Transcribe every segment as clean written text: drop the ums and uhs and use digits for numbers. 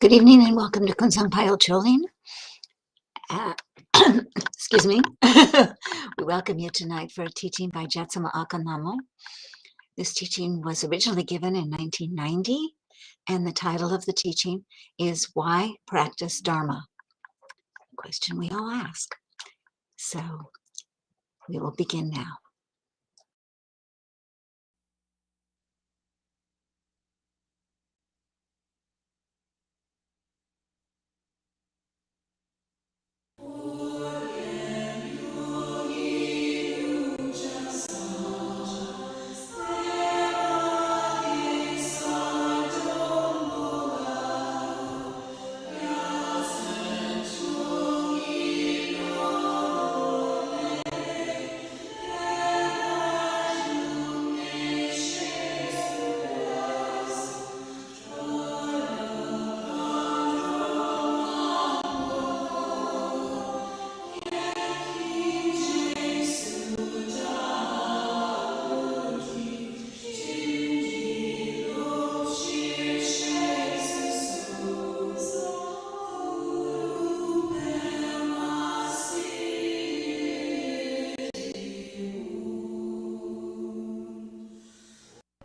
Good evening and welcome to Kunsang Payal Choling. Excuse me. We welcome you tonight for a teaching by Jetsunma Ahkon Lhamo. This teaching was originally given in 1990, and the title of the teaching is Why Practice Dharma? A question we all ask. So we will begin now.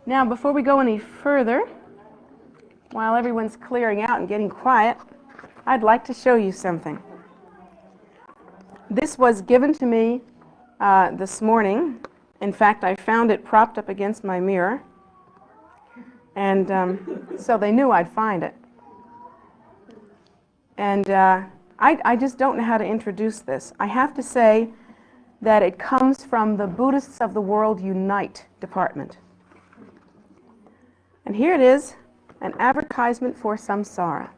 Now, before we go any further, while everyone's clearing out and getting quiet, I'd like to show you something. This was given to me this morning. In fact, I found it propped up against my mirror, and so they knew I'd find it. And I just don't know how to introduce this. I have to say that it comes from the Buddhists of the World Unite department. And here it is, an advertisement for samsara.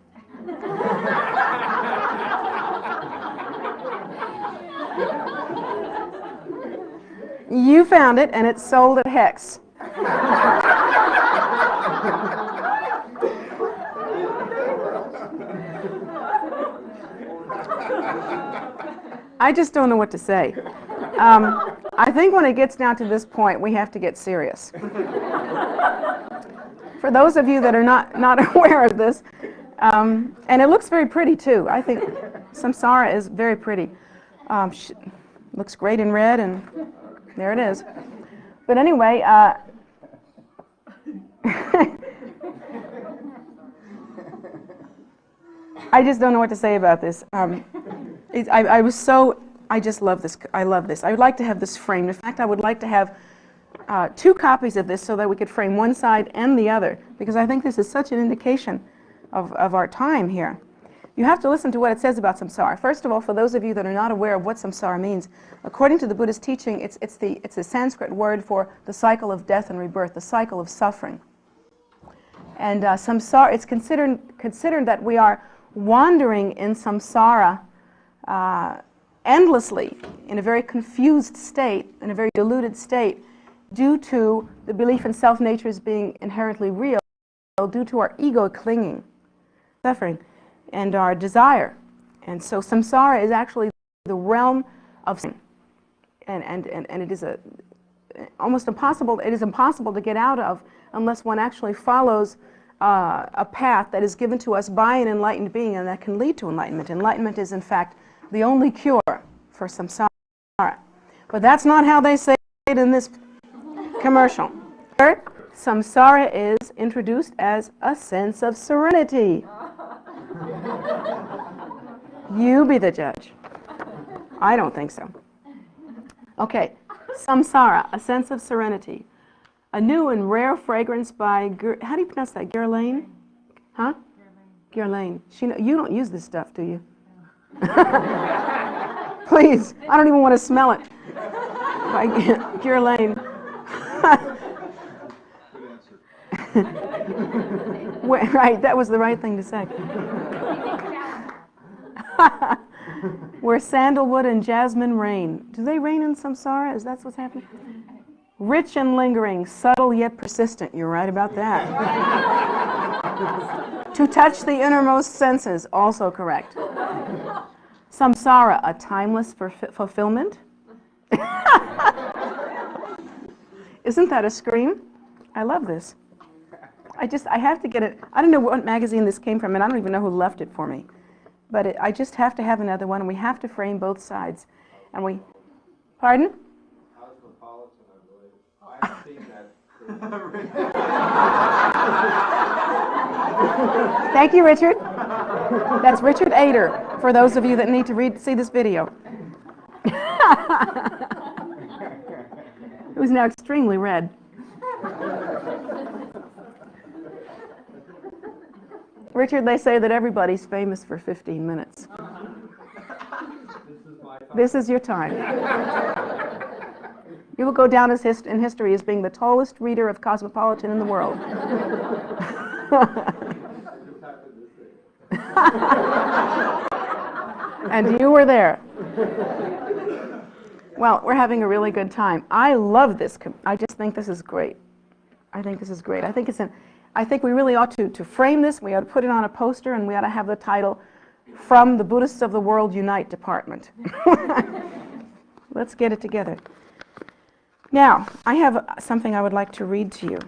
You found it, and it's sold at Hex. I just don't know what to say. I think when it gets down to this point, we have to get serious. For those of you that are not aware of this, and it looks very pretty too. I think samsara is very pretty. Looks great in red, and there it is. But anyway, I just don't know what to say about this. I just love this. I love this. I would like to have this framed. In fact, I would like to have 2 copies of this so that we could frame one side and the other, because I think this is such an indication of our time here. You have to listen to what it says about samsara. First of all, for those of you that are not aware of what samsara means, according to the Buddhist teaching, it's a Sanskrit word for the cycle of death and rebirth, the cycle of suffering. And samsara, it's considered that we are wandering in samsara endlessly, in a very confused state, in a very deluded state, due to the belief in self-nature as being inherently real, due to our ego clinging, suffering, and our desire. And so samsara is actually the realm of sin. And it is almost impossible, it is impossible to get out of unless one actually follows a path that is given to us by an enlightened being, and that can lead to enlightenment. Enlightenment is, in fact, the only cure for samsara. But that's not how they say it in this commercial. Third, samsara is introduced as a sense of serenity. You be the judge. I don't think so. Okay, samsara, a sense of serenity. A new and rare fragrance by, how do you pronounce that, Guerlain? Huh? Guerlain. You don't use this stuff, do you? Please, I don't even want to smell it. By Guerlain. Right, that was the right thing to say. Where sandalwood and jasmine reign. Do they reign in samsara? Is that what's happening? Rich and lingering, subtle yet persistent. You're right about that. To touch the innermost senses, also correct. Samsara, a timeless fulfillment. Isn't that a scream? I love this. I have to get it. I don't know what magazine this came from, and I don't even know who left it for me. But I just have to have another one, and we have to frame both sides. And we, pardon? Cosmopolitan, I believe. I've seen that. Thank you, Richard. That's Richard Ader, for those of you that need to see this video. It was now extremely red. Richard, they say that everybody's famous for 15 minutes. This is your time. You will go down in history as being the tallest reader of Cosmopolitan in the world. And you were there. Well, we're having a really good time. I love this. I just think this is great. I think this is great. I think we really ought to frame this. We ought to put it on a poster, and we ought to have the title, "From the Buddhists of the World Unite Department." Let's get it together. Now, I have something I would like to read to you.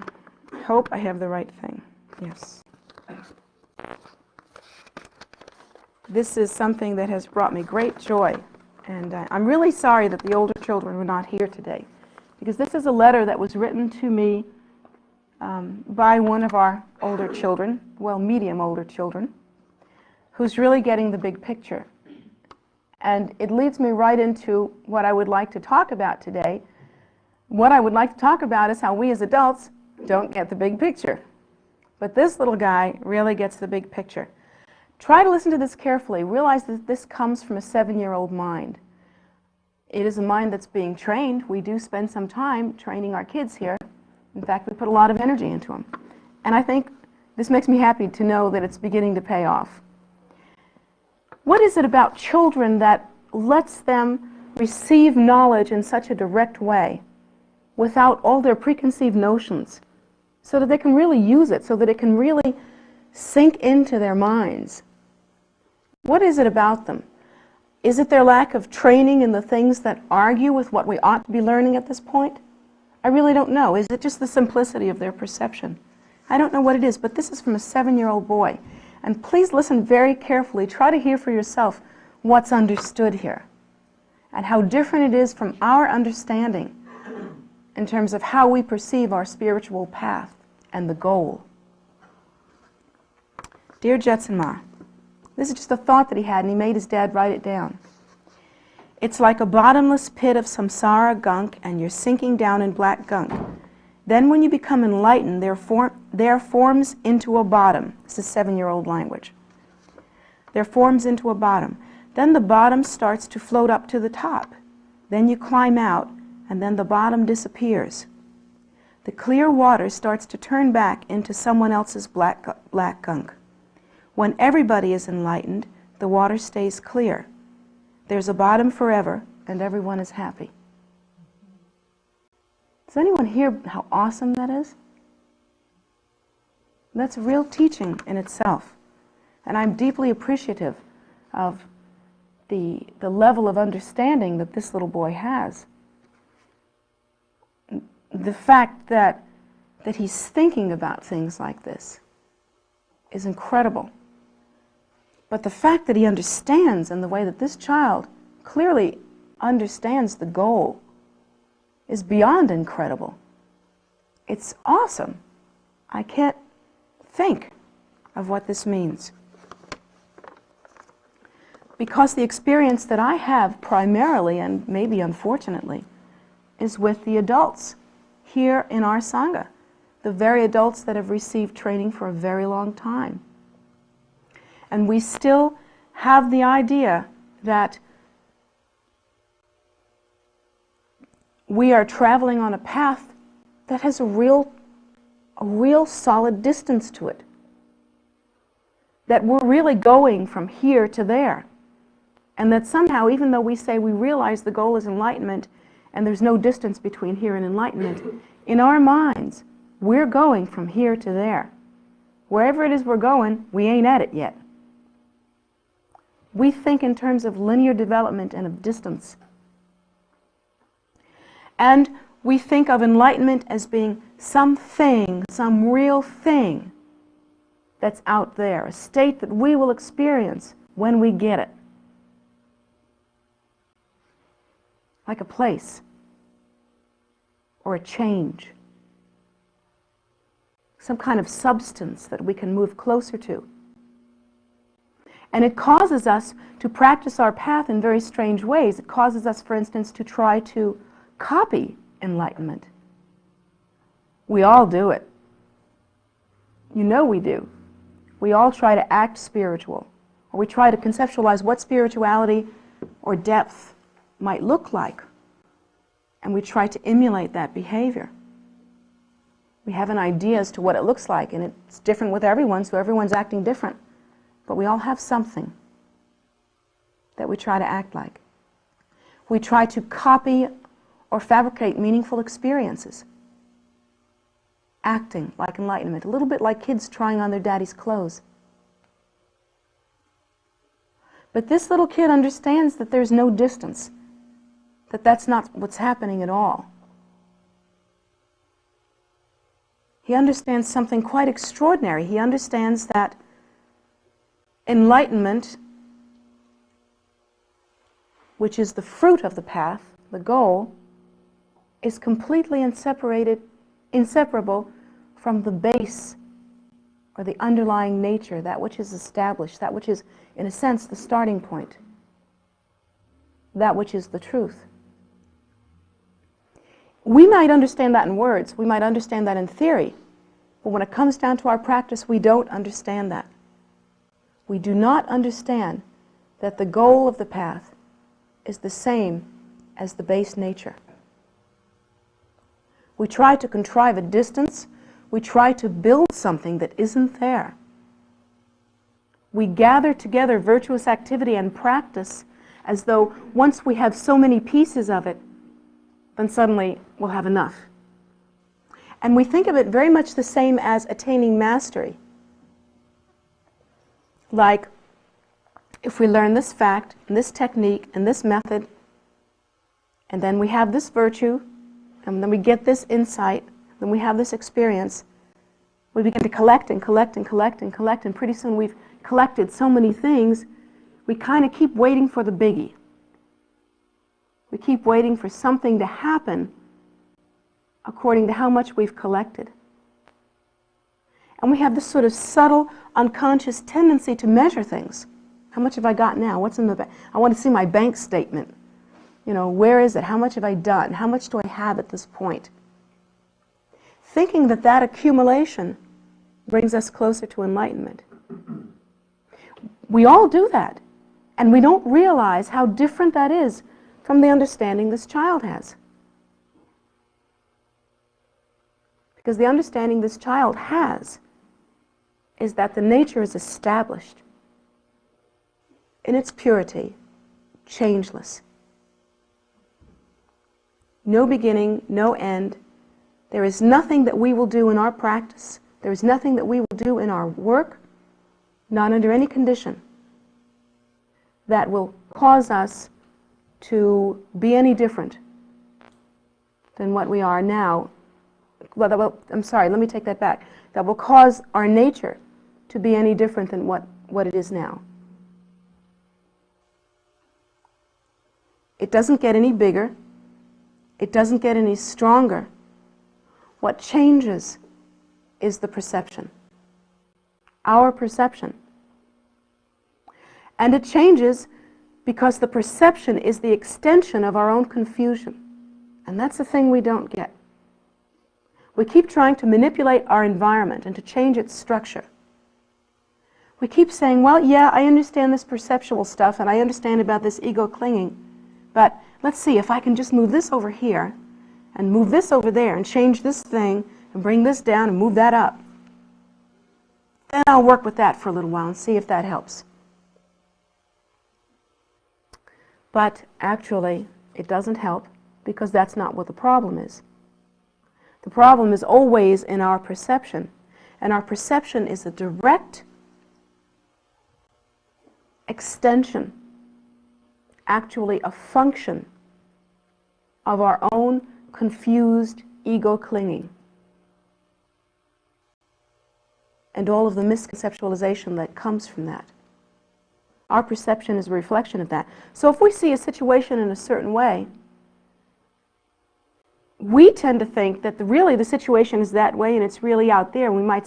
I hope I have the right thing. Yes. This is something that has brought me great joy. And I'm really sorry that the older children were not here today, because this is a letter that was written to me by one of our older children, well, medium older children, who's really getting the big picture. And it leads me right into what I would like to talk about today. What I would like to talk about is how we as adults don't get the big picture. But this little guy really gets the big picture. Try to listen to this carefully. Realize that this comes from a 7-year-old mind. It is a mind that's being trained. We do spend some time training our kids here. In fact, we put a lot of energy into them. And I think this makes me happy to know that it's beginning to pay off. What is it about children that lets them receive knowledge in such a direct way without all their preconceived notions, so that they can really use it, so that it can really sink into their minds? What is it about them? Is it their lack of training in the things that argue with what we ought to be learning at this point? I really don't know. Is it just the simplicity of their perception? I don't know what it is, but this is from a 7-year-old boy. And please listen very carefully. Try to hear for yourself what's understood here and how different it is from our understanding in terms of how we perceive our spiritual path and the goal. Dear Jetsunma, this is just a thought that he had, and he made his dad write it down. It's like a bottomless pit of samsara gunk, and you're sinking down in black gunk. Then when you become enlightened, there forms into a bottom. This is 7-year-old language. There forms into a bottom. Then the bottom starts to float up to the top. Then you climb out, and then the bottom disappears. The clear water starts to turn back into someone else's black gunk. When everybody is enlightened, the water stays clear. There's a bottom forever, and everyone is happy. Does anyone hear how awesome that is? That's real teaching in itself. And I'm deeply appreciative of the level of understanding that this little boy has. The fact that he's thinking about things like this is incredible. But the fact that he understands in the way that this child clearly understands the goal is beyond incredible. It's awesome. I can't think of what this means. Because the experience that I have primarily, and maybe unfortunately, is with the adults here in our Sangha, the very adults that have received training for a very long time. And we still have the idea that we are traveling on a path that has a real solid distance to it. That we're really going from here to there. And that somehow, even though we say we realize the goal is enlightenment, and there's no distance between here and enlightenment, in our minds, we're going from here to there. Wherever it is we're going, we ain't at it yet. We think in terms of linear development and of distance. And We think of enlightenment as being something, some real thing that's out there, a state that we will experience when we get it. Like a place or a change. Some kind of substance that we can move closer to. And it causes us to practice our path in very strange ways. It causes us, for instance, to try to copy enlightenment. We all do it. You know we do. We all try to act spiritual, or we try to conceptualize what spirituality or depth might look like, and we try to emulate that behavior. We have an idea as to what it looks like, and it's different with everyone, so everyone's acting different. But we all have something that we try to act like. We try to copy or fabricate meaningful experiences, acting like enlightenment, a little bit like kids trying on their daddy's clothes. But this little kid understands that there's no distance, that that's not what's happening at all. He understands something quite extraordinary. He understands that enlightenment, which is the fruit of the path, the goal, is completely inseparable from the base or the underlying nature, that which is established, that which is, in a sense, the starting point, that which is the truth. We might understand that in words, we might understand that in theory, but when it comes down to our practice, we don't understand that. We do not understand that the goal of the path is the same as the base nature. We try to contrive a distance, we try to build something that isn't there. We gather together virtuous activity and practice as though once we have so many pieces of it, then suddenly we'll have enough. And we think of it very much the same as attaining mastery. Like, if we learn this fact, and this technique, and this method, and then we have this virtue, and then we get this insight, then we have this experience, we begin to collect and collect and collect and collect, and pretty soon we've collected so many things, we kind of keep waiting for the biggie. We keep waiting for something to happen according to how much we've collected. And we have this sort of subtle, unconscious tendency to measure things. How much have I got now? What's in the bank? I want to see my bank statement. You know, where is it? How much have I done? How much do I have at this point? Thinking that that accumulation brings us closer to enlightenment. We all do that. And we don't realize how different that is from the understanding this child has. Because the understanding this child has is that the nature is established in its purity, changeless. No beginning, no end. There is nothing that we will do in our practice. There is nothing that we will do in our work, not under any condition, that will cause us to be any different than what we are now. Well, I'm sorry, let me take that back. That will cause our nature to be any different than what it is now. It doesn't get any bigger. It doesn't get any stronger. What changes is the perception. Our perception. And it changes because the perception is the extension of our own confusion. And that's the thing we don't get. We keep trying to manipulate our environment and to change its structure. We keep saying, well, yeah, I understand this perceptual stuff and I understand about this ego clinging, but let's see if I can just move this over here and move this over there and change this thing and bring this down and move that up. Then I'll work with that for a little while and see if that helps. But actually, it doesn't help because that's not what the problem is. The problem is always in our perception, and our perception is a direct extension, actually a function of our own confused ego clinging and all of the misconceptualization that comes from that. Our perception is a reflection of that. So if we see a situation in a certain way, we tend to think that really the situation is that way and it's really out there. We might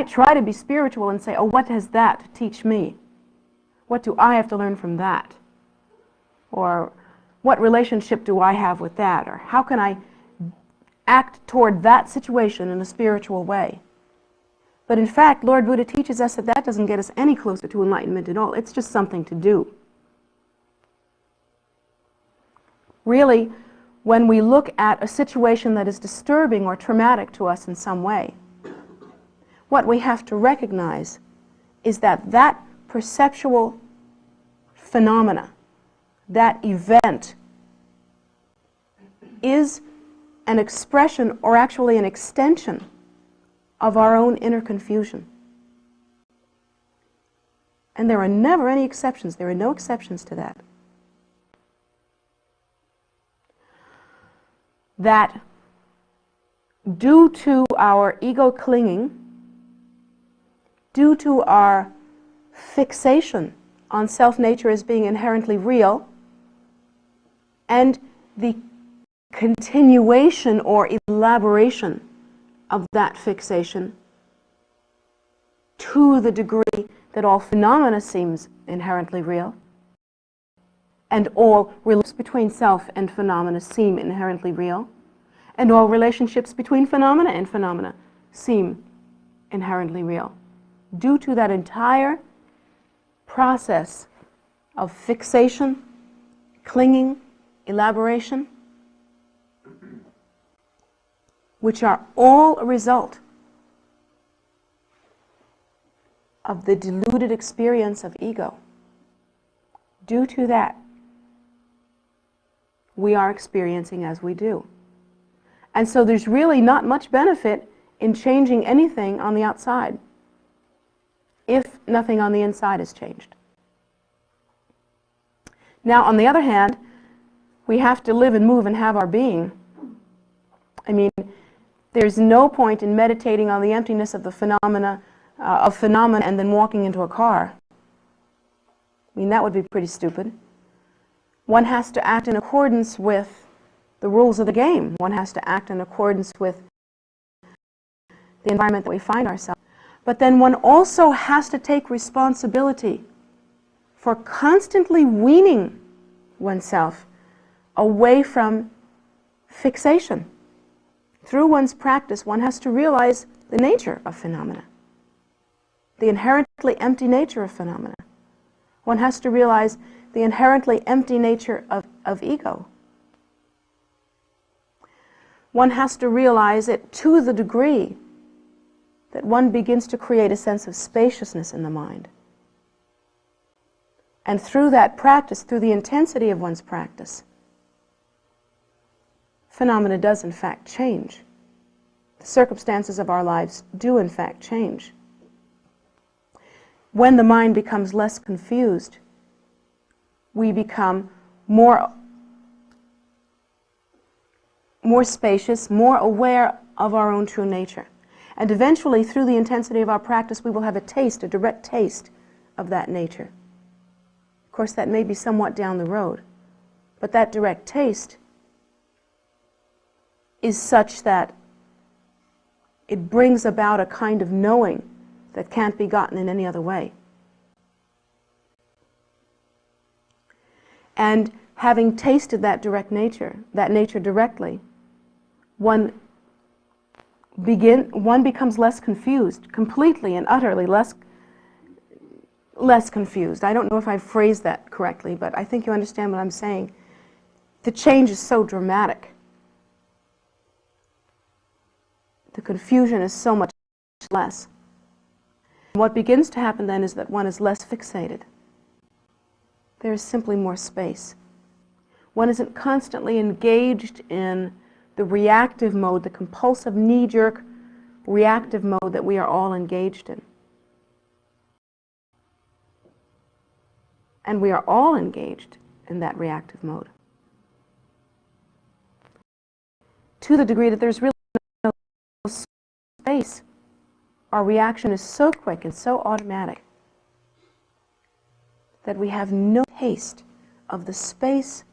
try to be spiritual and say, oh, what does that teach me? What do I have to learn from that? Or what relationship do I have with that? Or how can I act toward that situation in a spiritual way? But in fact, Lord Buddha teaches us that that doesn't get us any closer to enlightenment at all. It's just something to do. Really, when we look at a situation that is disturbing or traumatic to us in some way, what we have to recognize is that that perceptual phenomena, that event, is an expression or actually an extension of our own inner confusion. And there are never any exceptions. There are no exceptions to that. That due to our ego clinging, due to our fixation on self-nature as being inherently real, and the continuation or elaboration of that fixation to the degree that all phenomena seems inherently real, and all relationships between self and phenomena seem inherently real, and all relationships between phenomena and phenomena seem inherently real. Due to that entire process of fixation, clinging, elaboration, which are all a result of the deluded experience of ego. Due to that, we are experiencing as we do. And so there's really not much benefit in changing anything on the outside if nothing on the inside is changed. Now, on the other hand, we have to live and move and have our being. I mean, there's no point in meditating on the emptiness of the phenomena and then walking into a car. I mean, that would be pretty stupid. One has to act in accordance with the rules of the game. One has to act in accordance with the environment that we find ourselves. But then one also has to take responsibility for constantly weaning oneself away from fixation. Through one's practice, one has to realize the nature of phenomena, the inherently empty nature of phenomena. One has to realize the inherently empty nature of ego. One has to realize it to the degree that one begins to create a sense of spaciousness in the mind. And through that practice, through the intensity of one's practice, phenomena does in fact change. The circumstances of our lives do in fact change. When the mind becomes less confused, we become more spacious, more aware of our own true nature. And eventually, through the intensity of our practice, we will have a direct taste of that nature. Of course, that may be somewhat down the road, but that direct taste is such that it brings about a kind of knowing that can't be gotten in any other way. And having tasted that nature directly, one becomes less confused, completely and utterly less confused. I don't know if I've phrased that correctly, but I think you understand what I'm saying. The change is so dramatic. The confusion is so much less. What begins to happen then is that one is less fixated. There is simply more space. One isn't constantly engaged in the reactive mode, the compulsive, knee-jerk reactive mode that we are all engaged in. And we are all engaged in that reactive mode. to the degree that there's really no space, our reaction is so quick and so automatic that we have no taste of the space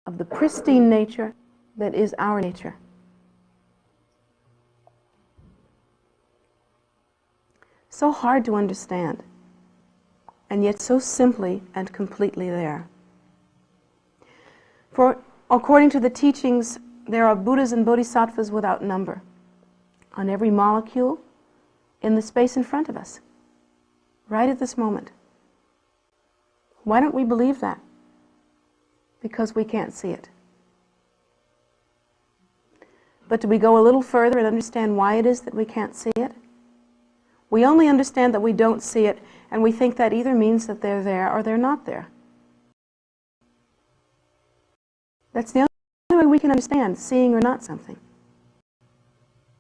of the pristine nature that is our nature. So hard to understand, and yet so simply and completely there. For according to the teachings, there are Buddhas and Bodhisattvas without number on every molecule in the space in front of us, right at this moment. Why don't we believe that? Because we can't see it. But do we go a little further and understand why it is that we can't see it? We only understand that we don't see it, and we think that either means that they're there or they're not there. That's the only way we can understand seeing or not something.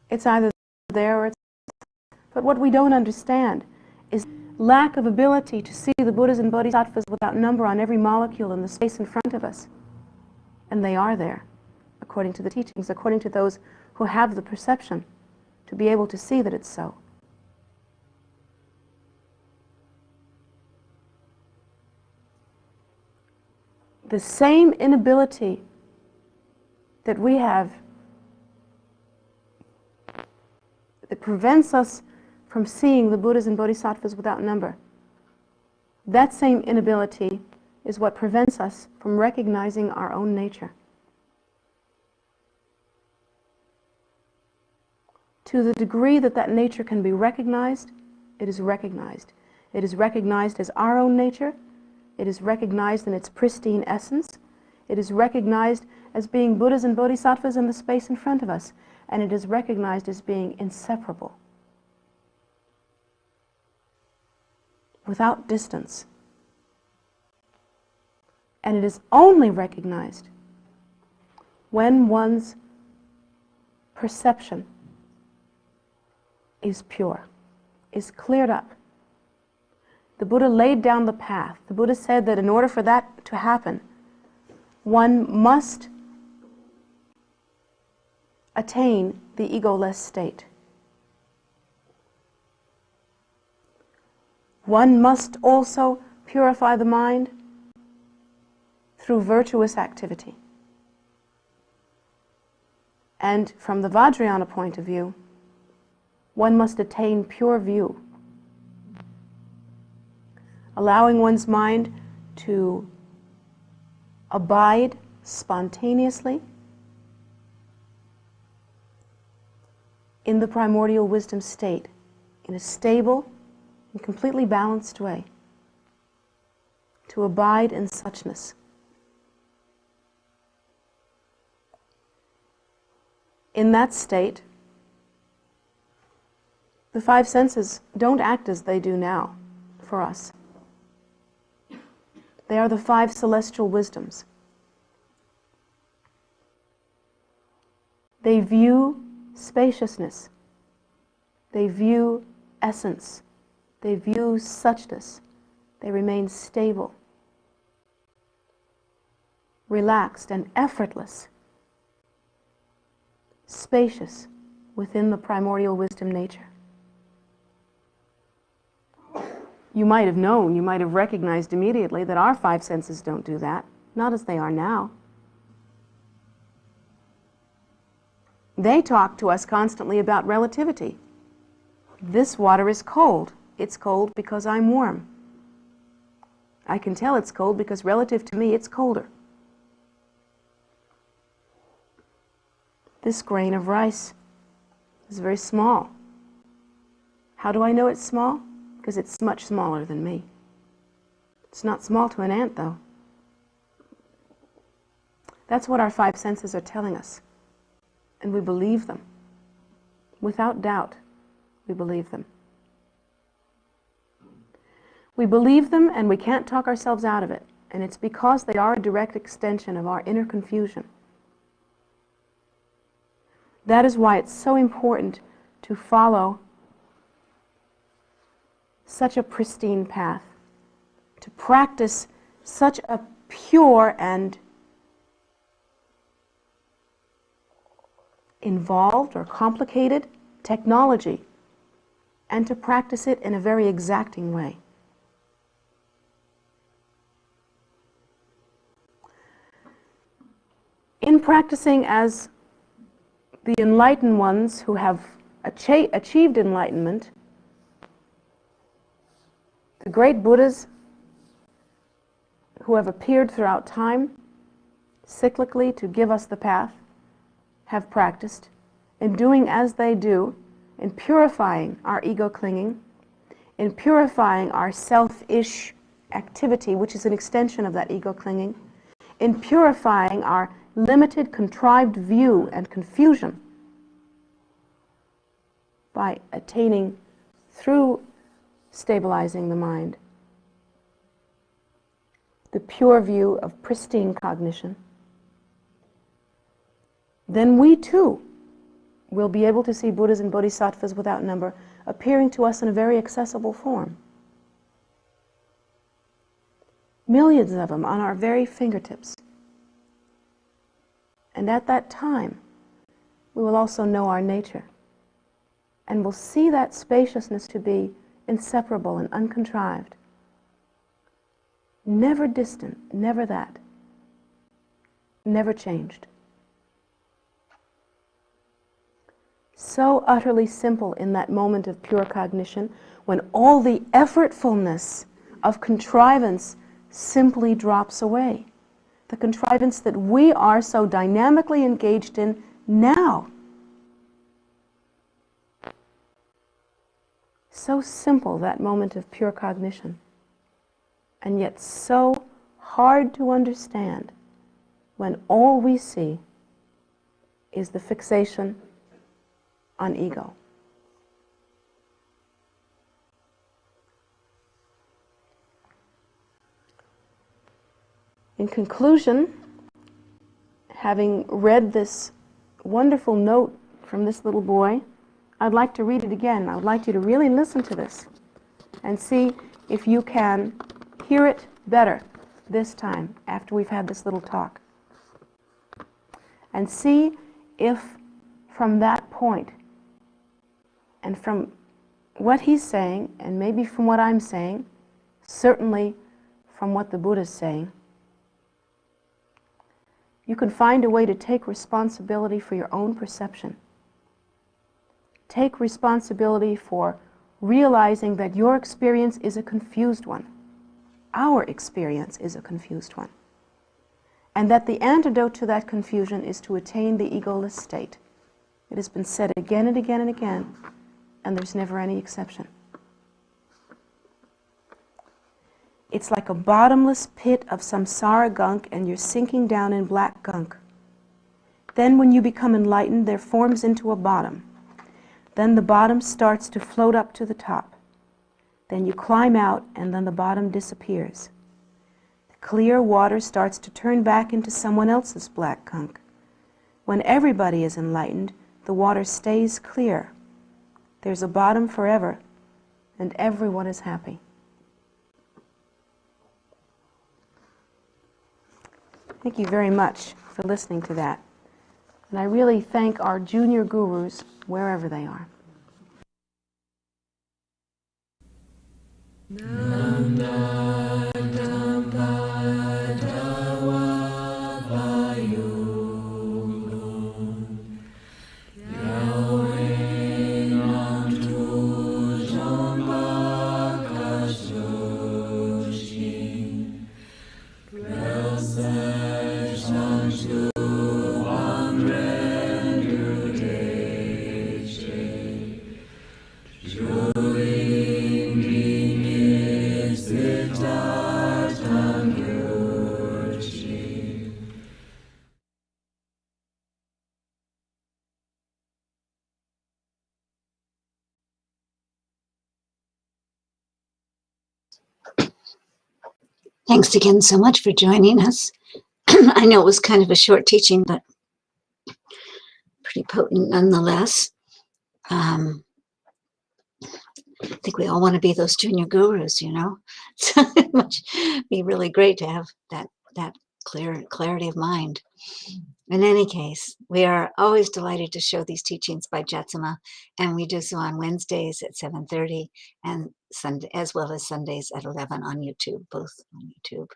It's either there or it's not. But what we don't understand is lack of ability to see the Buddhas and Bodhisattvas without number on every molecule in the space in front of us. And they are there, according to the teachings, according to those who have the perception to be able to see that it's so. The same inability that we have that prevents us from seeing the Buddhas and Bodhisattvas without number, that same inability is what prevents us from recognizing our own nature. To the degree that that nature can be recognized, it is recognized. It is recognized as our own nature. It is recognized in its pristine essence. It is recognized as being Buddhas and Bodhisattvas in the space in front of us. And it is recognized as being inseparable, without distance. And it is only recognized when one's perception is pure, is cleared up. The Buddha laid down the path. The Buddha said that in order for that to happen, one must attain the egoless state. One must also purify the mind through virtuous activity. And from the Vajrayana point of view, one must attain pure view, allowing one's mind to abide spontaneously in the primordial wisdom state, in a stable and completely balanced way, to abide in suchness. In that state, the five senses don't act as they do now for us. They are the five celestial wisdoms. They view spaciousness. They view essence. They view suchness. They remain stable, relaxed and effortless, spacious within the primordial wisdom nature. You might have known, you might have recognized immediately that our five senses don't do that, not as they are now. They talk to us constantly about relativity. This water is cold. It's cold because I'm warm. I can tell it's cold because relative to me, it's colder. This grain of rice is very small. How do I know it's small? Because it's much smaller than me. It's not small to an ant, though. That's what our five senses are telling us. And we believe them. Without doubt, we believe them. We believe them and we can't talk ourselves out of it. And it's because they are a direct extension of our inner confusion. That is why it's so important to follow such a pristine path, to practice such a pure and involved or complicated technology, and to practice it in a very exacting way. In practicing as the enlightened ones who have achieved enlightenment, the great Buddhas who have appeared throughout time, cyclically to give us the path, have practiced in doing as they do, in purifying our ego clinging, in purifying our selfish activity, which is an extension of that ego clinging, in purifying our limited, contrived view and confusion by attaining through stabilizing the mind the pure view of pristine cognition, then we too will be able to see Buddhas and Bodhisattvas without number appearing to us in a very accessible form. Millions of them on our very fingertips. And at that time, we will also know our nature, and will see that spaciousness to be inseparable and uncontrived. Never distant, never that. Never changed. So utterly simple in that moment of pure cognition, when all the effortfulness of contrivance simply drops away. The contrivance that we are so dynamically engaged in now. So simple, that moment of pure cognition, and yet so hard to understand when all we see is the fixation on ego. In conclusion, having read this wonderful note from this little boy, I'd like to read it again. I would like you to really listen to this and see if you can hear it better this time after we've had this little talk. And see if from that point and from what he's saying, and maybe from what I'm saying, certainly from what the Buddha's saying, you can find a way to take responsibility for your own perception. Take responsibility for realizing that your experience is a confused one. Our experience is a confused one. And that the antidote to that confusion is to attain the egoless state. It has been said again and again and again, and there's never any exception. It's like a bottomless pit of samsara gunk, and you're sinking down in black gunk. Then when you become enlightened, there forms into a bottom. Then the bottom starts to float up to the top. Then you climb out, and then the bottom disappears. The clear water starts to turn back into someone else's black gunk. When everybody is enlightened, the water stays clear. There's a bottom forever, and everyone is happy. Thank you very much for listening to that. And I really thank our junior gurus wherever they are. Thanks again so much for joining us. I know it was kind of a short teaching, but pretty potent nonetheless. I think we all want to be those junior gurus, you know. It'd be really great to have that clarity of mind. In any case, we are always delighted to show these teachings by Jetsunma, and we do so on Wednesdays at 7:30 and Sunday, as well as Sundays at 11 on YouTube, both on YouTube.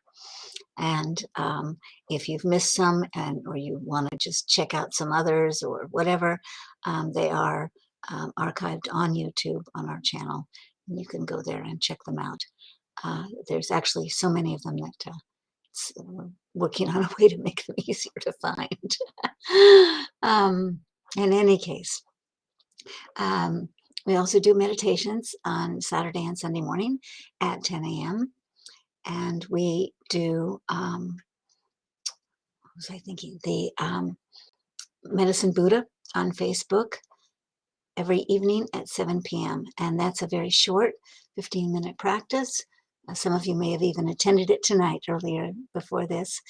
And if you've missed some or you want to just check out some others or whatever, they are archived on YouTube on our channel. And you can go there and check them out. There's actually so many of them that we're working on a way to make them easier to find. In any case, we also do meditations on Saturday and Sunday morning at 10 a.m. And we do, what was I thinking? The Medicine Buddha on Facebook every evening at 7 p.m. And that's a very short 15-minute practice. Some of you may have even attended it tonight earlier before this.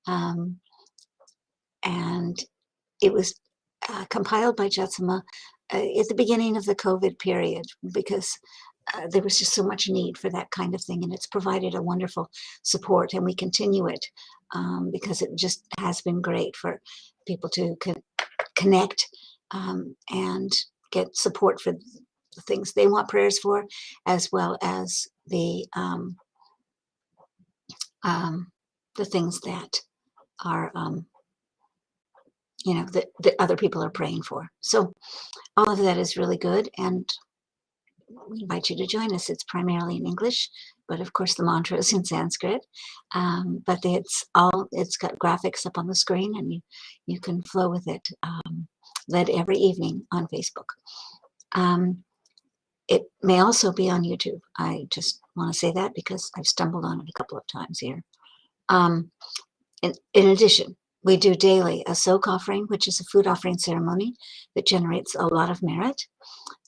And it was compiled by Jetsunma at the beginning of the COVID period because there was just so much need for that kind of thing, and it's provided a wonderful support, and we continue it because it just has been great for people to connect and get support for the things they want prayers for, as well as the things that are that other people are praying for. So all of that is really good, and we invite you to join us. It's primarily in English, but of course the mantra is in Sanskrit. But it's got graphics up on the screen, and you can flow with it. Led every evening on Facebook. It may also be on YouTube. I just want to say that because I've stumbled on it a couple of times here. In addition, we do daily a soak offering, which is a food offering ceremony that generates a lot of merit.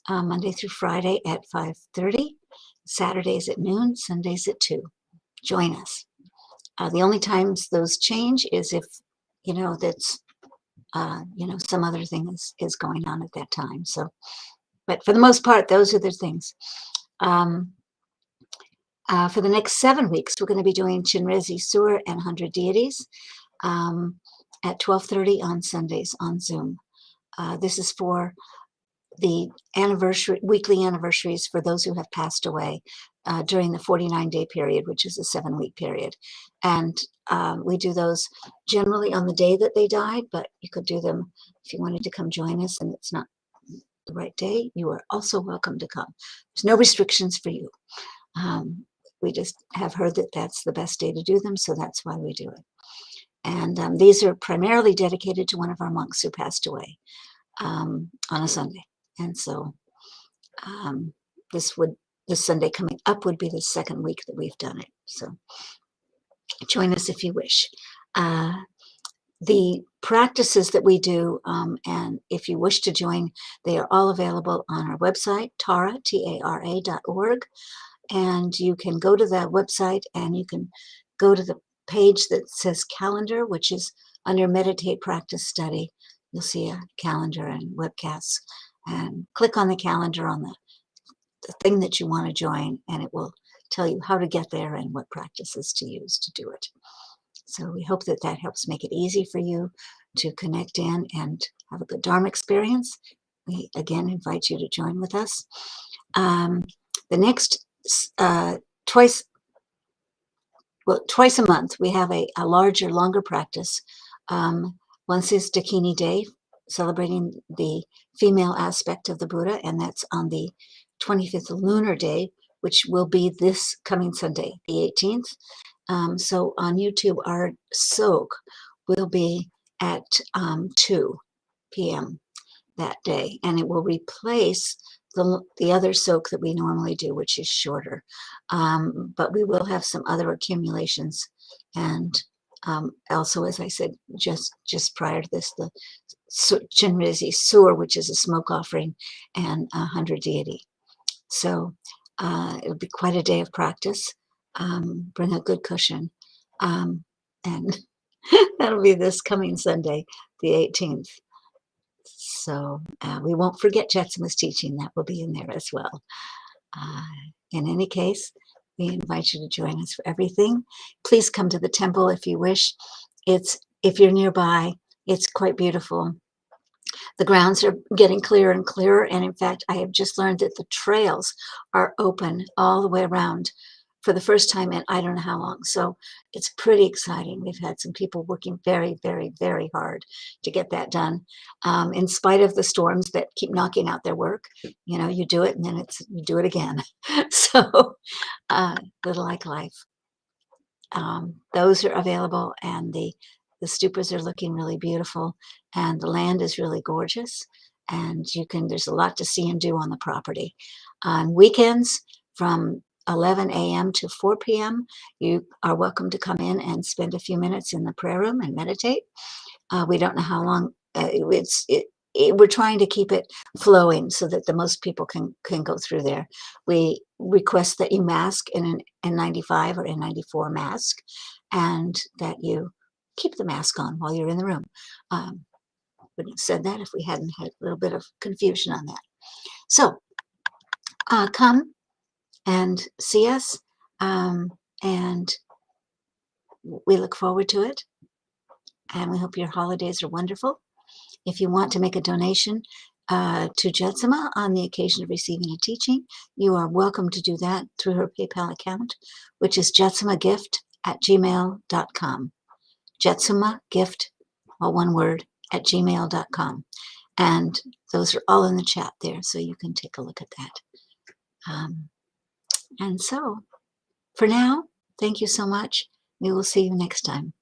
Monday through Friday at 5:30, Saturdays at noon, Sundays at 2. Join us. The only times those change is if that's some other thing is going on at that time. So, but for the most part, those are the things. For the next 7 weeks, we're going to be doing Chinrezi Sur and 100 Deities at 12:30 on Sundays on Zoom. This is for the weekly anniversaries for those who have passed away during the 49-day period, which is a 7-week period. And we do those generally on the day that they died, but you could do them if you wanted to come join us and it's not the right day. You are also welcome to come. There's no restrictions for you. We just have heard that that's the best day to do them, so that's why we do it. And these are primarily dedicated to one of our monks who passed away on a Sunday. And so this Sunday coming up would be the 2nd week that we've done it. So join us if you wish. The practices that we do, and if you wish to join, they are all available on our website, tara.org. And you can go to that website and you can go to the page that says calendar, which is under meditate practice study. You'll see a calendar and webcasts, and click on the calendar on the thing that you want to join, and it will tell you how to get there and what practices to use to do it. So we hope that that helps make it easy for you to connect in and have a good Dharma experience. We again invite you to join with us. The next twice a month, we have a longer practice. Once is Dakini Day, celebrating the female aspect of the Buddha, and that's on the 25th lunar day, which will be this coming Sunday, the 18th. So on YouTube, our soak will be at 2 p.m. that day, and it will replace the other soak that we normally do, which is shorter. But we will have some other accumulations, and also, as I said, just prior to this, the Chinrezi Sur, which is a smoke offering, and 100 Deity. So it'll be quite a day of practice. Bring a good cushion, and that'll be this coming Sunday, the 18th. So we won't forget Jetsunma's teaching. That will be in there as well. In any case, we invite you to join us for everything. Please come to the temple if you wish. If you're nearby, It's quite beautiful. The grounds are getting clearer and clearer, and in fact, I have just learned that the trails are open all the way around for the first time in I don't know how long. So it's pretty exciting. We've had some people working very, very, very hard to get that done. In spite of the storms that keep knocking out their work, you know, you do it and then you do it again. So little like life. Those are available, and the stupas are looking really beautiful, and the land is really gorgeous, and there's a lot to see and do on the property. On weekends from 11 a.m. to 4 p.m., you are welcome to come in and spend a few minutes in the prayer room and meditate. We don't know how long. We're trying to keep it flowing so that the most people can go through there. We request that you mask in an N95 or N94 mask, and that you keep the mask on while you're in the room. Wouldn't have said that if we hadn't had a little bit of confusion on that. So come and see us, and we look forward to it, and we hope your holidays are wonderful. If you want to make a donation to Jetsunma on the occasion of receiving a teaching, you are welcome to do that through her PayPal account, which is jetsumagift@gmail.com. Jetsunmagift, all one word, @gmail.com. And those are all in the chat there, so you can take a look at that. And so, for now, thank you so much. We will see you next time.